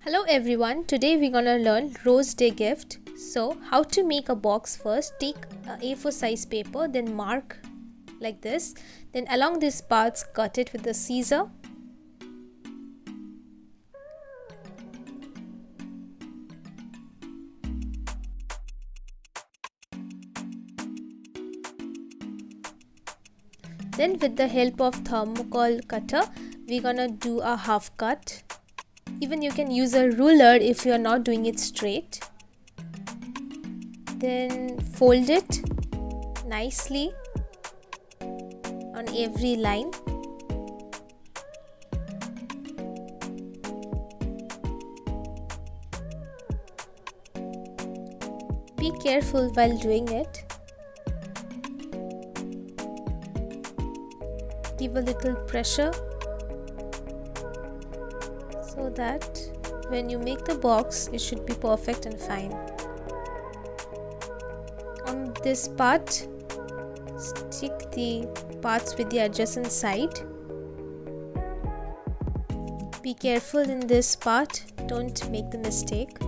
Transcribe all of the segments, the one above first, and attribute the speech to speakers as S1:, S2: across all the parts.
S1: Hello everyone, today we're gonna learn Rose Day gift. So how to make a box first. Take a A4 size paper, then mark like this. Then along these parts cut it with the scissor. Then with the help of thermocol cutter, we're gonna do a half cut. Even you can use a ruler if you're not doing it straight. Then fold it nicely on every line. Be careful while doing it. Give a little pressure so that when you make the box it should be perfect and fine. On this part, stick the parts with the adjacent side. Be careful in this part, don't make the mistake.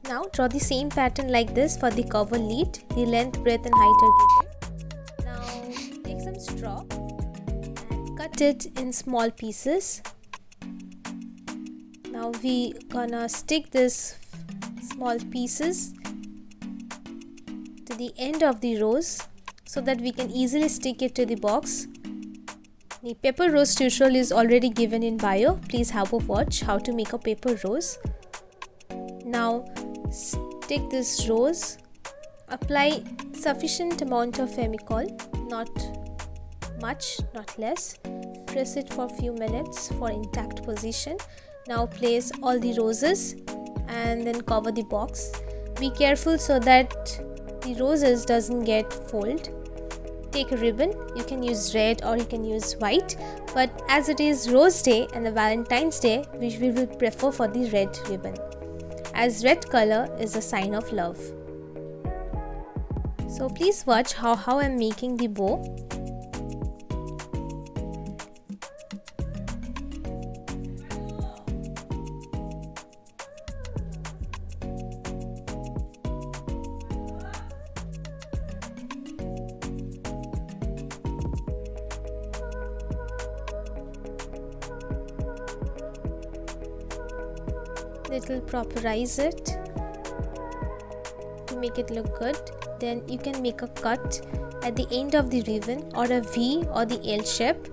S1: Now draw the same pattern like this for the cover lid. The length, breadth and height are given. Now take some straw and cut it in small pieces. Now we gonna stick this small pieces to the end of the rose so that we can easily stick it to the box. The paper rose tutorial is already given in bio. Please have a watch how to make a paper rose. Now stick this rose, apply sufficient amount of Fevicol, not much, not less. Press it for a few minutes for intact position. Now place all the roses and then cover the box. Be careful so that the roses doesn't get folded. Take a ribbon, you can use red or you can use white, but as it is Rose Day and the Valentine's Day, we will prefer for the red ribbon, as red color is a sign of love. So please watch how I'm making the bow. Little properize it to make it look good. Then you can make a cut at the end of the ribbon or a V or the L shape.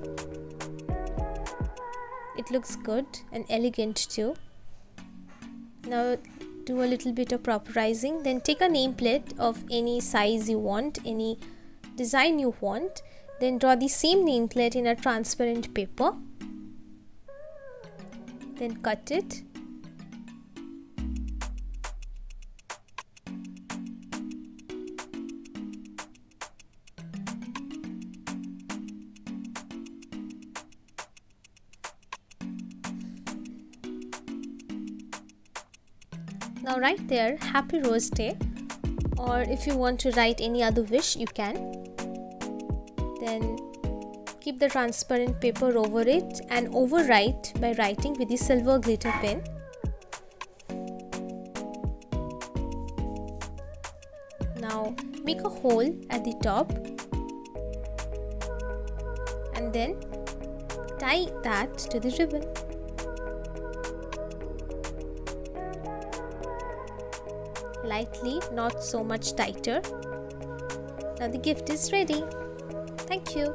S1: It looks good and elegant too. Now do a little bit of properizing. Then take a nameplate of any size you want, any design you want. Then draw the same nameplate in a transparent paper. Then cut it. Now write there Happy Rose Day, or if you want to write any other wish you can. Then keep the transparent paper over it and overwrite by writing with the silver glitter pen. Now make a hole at the top and then tie that to the ribbon. Lightly, not so much tighter. Now the gift is ready. Thank you.